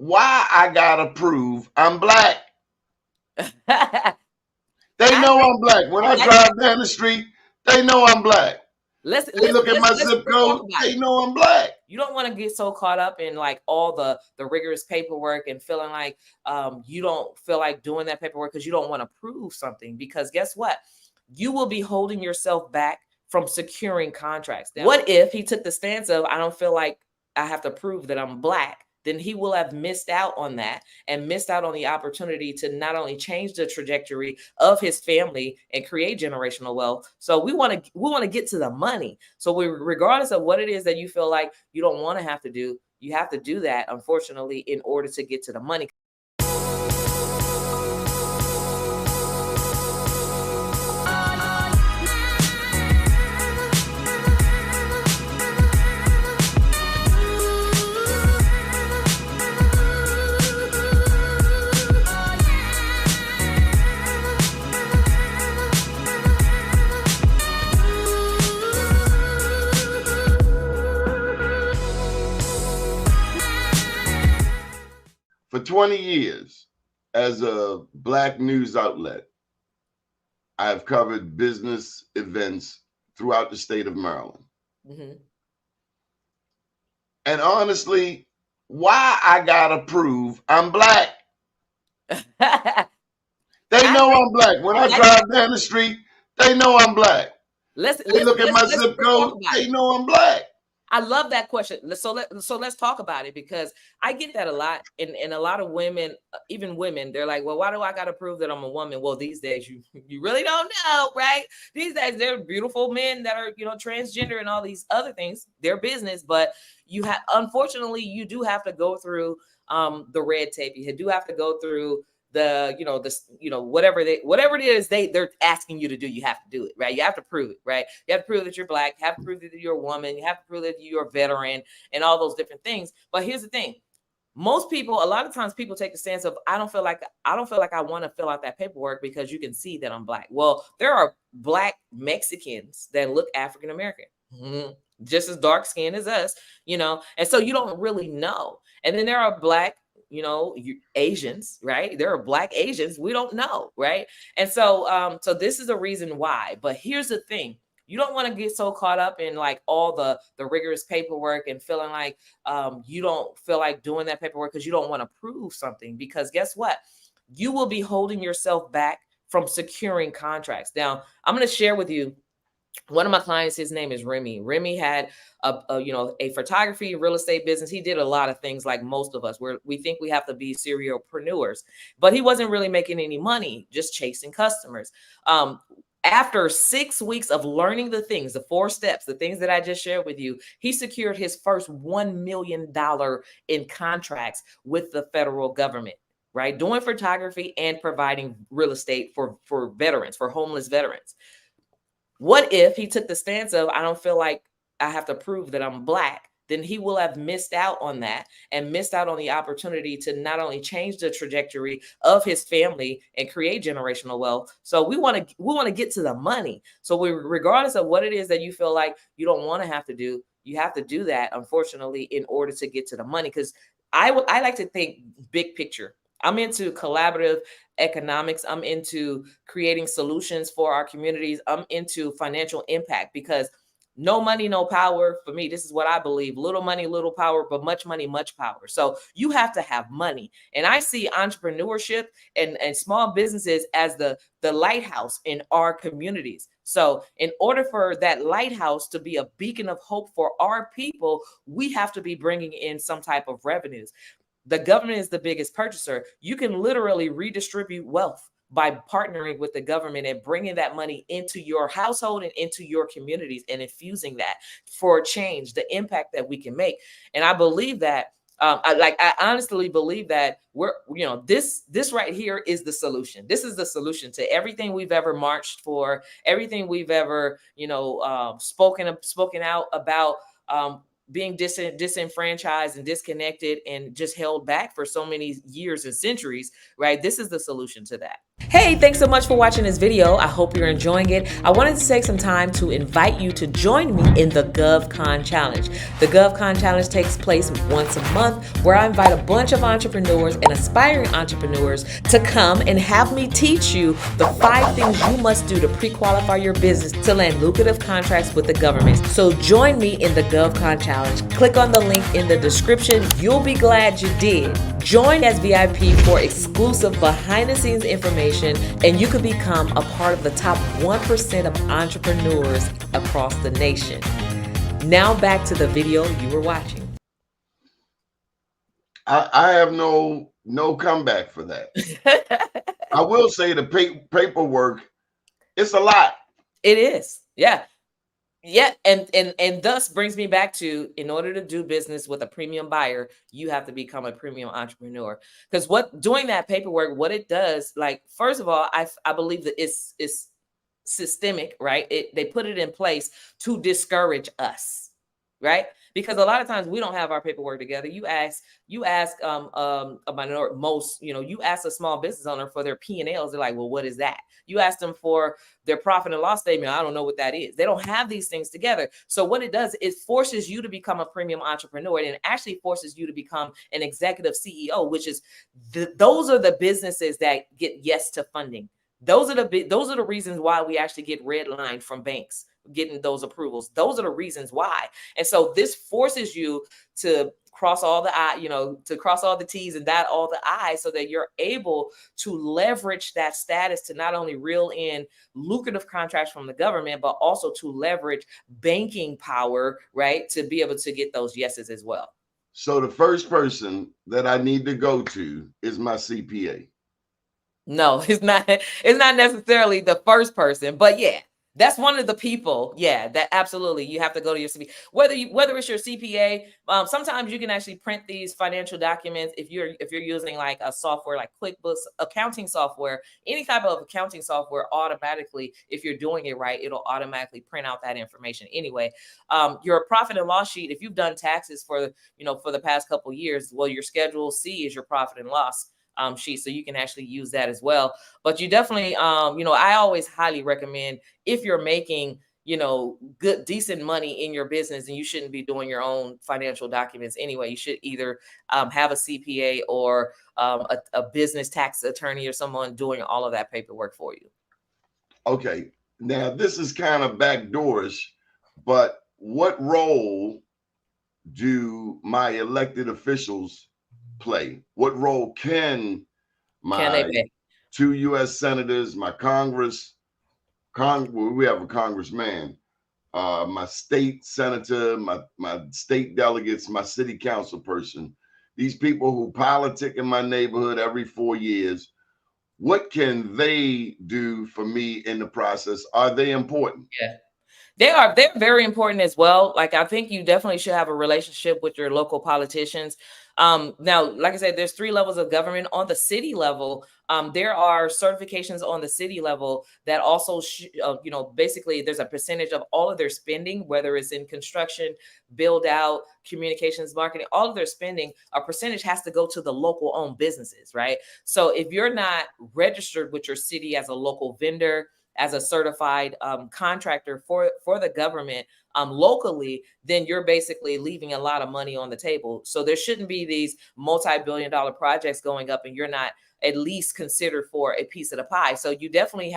why I gotta prove I'm black. They I know like I'm black. When I like drive down the street, they know I'm black. let's They let's look at let's my let's, zip let's talk code, about they it. know I'm black. You don't want to get so caught up in like all the rigorous paperwork and feeling like you don't feel like doing that paperwork because you don't want to prove something. Because guess what? You will be holding yourself back from securing contracts. Now, what if he took the stance of, I don't feel like I have to prove that I'm black? Then he will have missed out on that and missed out on the opportunity to not only change the trajectory of his family and create generational wealth. So we want to get to the money. So regardless of what it is that you feel like you don't want to have to do, you have to do that, unfortunately, in order to get to the money. For 20 years, as a black news outlet, I have covered business events throughout the state of Maryland. Mm-hmm. And honestly, why I gotta prove I'm black? They know I'm black. When I drive down the street, they know I'm black. They look at my zip code, they know I'm black. I love that question. So let's talk about it, because I get that a lot, and a lot of women, even women, they're like, well, why do I got to prove that I'm a woman? Well, these days you really don't know, right? These days there are beautiful men that are transgender and all these other things. Their business, but unfortunately you do have to go through the red tape. You do have to go through whatever it is they're asking you to do. You have to do it, right? You have to prove it, right? You have to prove that you're black, you have to prove that you're a woman, you have to prove that you're a veteran, and all those different things. But here's the thing. Most people, a lot of times people take the stance of, I don't feel like I want to fill out that paperwork because you can see that I'm black. Well, there are black Mexicans that look African American, just as dark skinned as us, and so you don't really know. And then there are black Asians, right? There are black Asians. We don't know, right? And so this is the reason why. But here's the thing. You don't want to get so caught up in like all the rigorous paperwork and feeling like you don't feel like doing that paperwork because you don't want to prove something. Because guess what? You will be holding yourself back from securing contracts. Now, I'm going to share with you one of my clients. His name is Remy. Remy had a photography real estate business. He did a lot of things like most of us, where we think we have to be serialpreneurs, but he wasn't really making any money, just chasing customers. After 6 weeks of learning the things, the 4 steps, the things that I just shared with you, he secured his first $1 million in contracts with the federal government, right? Doing photography and providing real estate for veterans, for homeless veterans. What if he took the stance of, I don't feel like I have to prove that I'm black? Then he will have missed out on that and missed out on the opportunity to not only change the trajectory of his family and create generational wealth. So we want to get to the money. So regardless of what it is that you feel like you don't want to have to do, you have to do that, unfortunately, in order to get to the money. Because I like to think big picture. I'm into collaborative economics. I'm into creating solutions for our communities. I'm into financial impact, because no money, no power. For me, this is what I believe. Little money, little power, but much money, much power. So you have to have money. And I see entrepreneurship and small businesses as the lighthouse in our communities. So in order for that lighthouse to be a beacon of hope for our people, we have to be bringing in some type of revenues. The government is the biggest purchaser. You can literally redistribute wealth by partnering with the government and bringing that money into your household and into your communities and infusing that for change, the impact that we can make. And I believe that, I honestly believe that this right here is the solution. This is the solution to everything we've ever marched for, everything we've ever, spoken out about, being disenfranchised and disconnected and just held back for so many years and centuries, right? This is the solution to that. Hey, thanks so much for watching this video. I hope you're enjoying it. I wanted to take some time to invite you to join me in the GovCon Challenge. The GovCon Challenge takes place once a month, where I invite a bunch of entrepreneurs and aspiring entrepreneurs to come and have me teach you the 5 things you must do to pre-qualify your business to land lucrative contracts with the government. So join me in the GovCon Challenge. Click on the link in the description. You'll be glad you did. Join as VIP for exclusive behind-the-scenes information, and you could become a part of the top 1% of entrepreneurs across the nation. Now back to the video you were watching. I have no comeback for that. I will say the paperwork, it's a lot. It is. Yeah. Yeah, and thus brings me back to, in order to do business with a premium buyer, you have to become a premium entrepreneur. Because what doing that paperwork, what it does, like, first of all, I believe that it's systemic, right? They put it in place to discourage us, right? Because a lot of times we don't have our paperwork together. You ask a minority, most, you ask a small business owner for their P&Ls, they're like, well, what is that? You ask them for their profit and loss statement, I don't know what that is. They don't have these things together. So what it does, it forces you to become a premium entrepreneur, and it actually forces you to become an executive CEO, which is those are the businesses that get yes to funding. Those are the reasons why we actually get redlined from banks, getting those approvals. Those are the reasons why. And so this forces you to cross all the I, to cross all the T's and dot all the I's, so that you're able to leverage that status to not only reel in lucrative contracts from the government, but also to leverage banking power, right? To be able to get those yeses as well. So the first person that I need to go to is my CPA. No, it's not. It's not necessarily the first person, but yeah, that's one of the people. Yeah, that absolutely you have to go to your CPA. Whether it's your CPA, sometimes you can actually print these financial documents if you're using like a software like QuickBooks, accounting software, any type of accounting software. Automatically, if you're doing it right, it'll automatically print out that information anyway. Your profit and loss sheet, if you've done taxes for the past couple of years, well, your Schedule C is your profit and loss sheet, so you can actually use that as well. But you definitely, I always highly recommend, if you're making good decent money in your business, and you shouldn't be doing your own financial documents anyway. You should either have a CPA or a business tax attorney or someone doing all of that paperwork for you. Okay, now this is kind of backdoorish, but what role do my elected officials play? What role can Can they my pay? 2 U.S. senators, my we have a congressman, my state senator, my state delegates, my city council person, these people who politic in my neighborhood every 4 years, what can they do for me in the process? Are they important? Yeah. They're very important as well. Like, I think you definitely should have a relationship with your local politicians. Now, like I said, there's 3 levels of government. On the city level, there are certifications on the city level that also, basically there's a percentage of all of their spending, whether it's in construction, build out, communications, marketing, all of their spending, a percentage has to go to the local owned businesses, right? So if you're not registered with your city as a local vendor, as a certified contractor for the government locally, then you're basically leaving a lot of money on the table. So there shouldn't be these multi-billion-dollar projects going up and you're not at least considered for a piece of the pie. So you definitely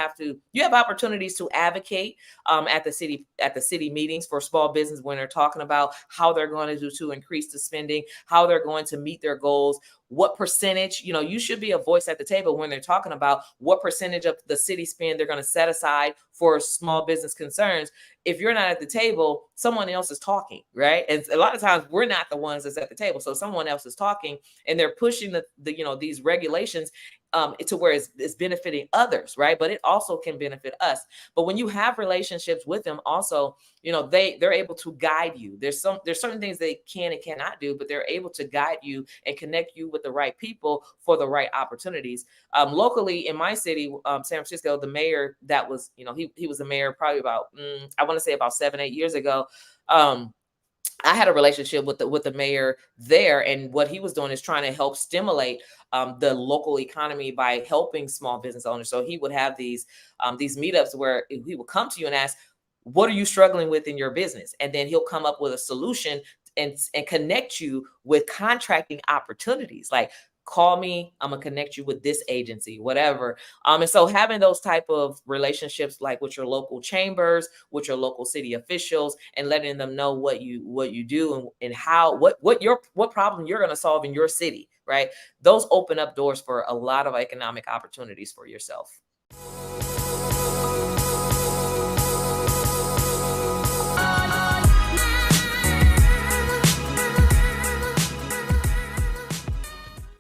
you have opportunities to advocate at the city meetings for small business, when they're talking about how they're going to do to increase the spending, how they're going to meet their goals, what percentage, you should be a voice at the table when they're talking about what percentage of the city spend they're going to set aside for small business concerns. If you're not at the table, someone else is talking, right? And a lot of times we're not the ones that's at the table. So someone else is talking, and they're pushing these regulations to where it's benefiting others, right? But it also can benefit us. But when you have relationships with them, also, they're able to guide you. There's certain things they can and cannot do, but they're able to guide you and connect you with the right people for the right opportunities. Locally in my city, San Francisco, the mayor that was, he was the mayor probably about, I want to say about 7-8 years ago. I had a relationship with the mayor there, and what he was doing is trying to help stimulate the local economy by helping small business owners. So he would have these meetups where he would come to you and ask, "What are you struggling with in your business?" And then he'll come up with a solution and connect you with contracting opportunities. Like, call me, I'm gonna connect you with this agency, whatever. And so having those type of relationships, like with your local chambers, with your local city officials, and letting them know what you do, and how what problem you're going to solve in your city, right? Those open up doors for a lot of economic opportunities for yourself.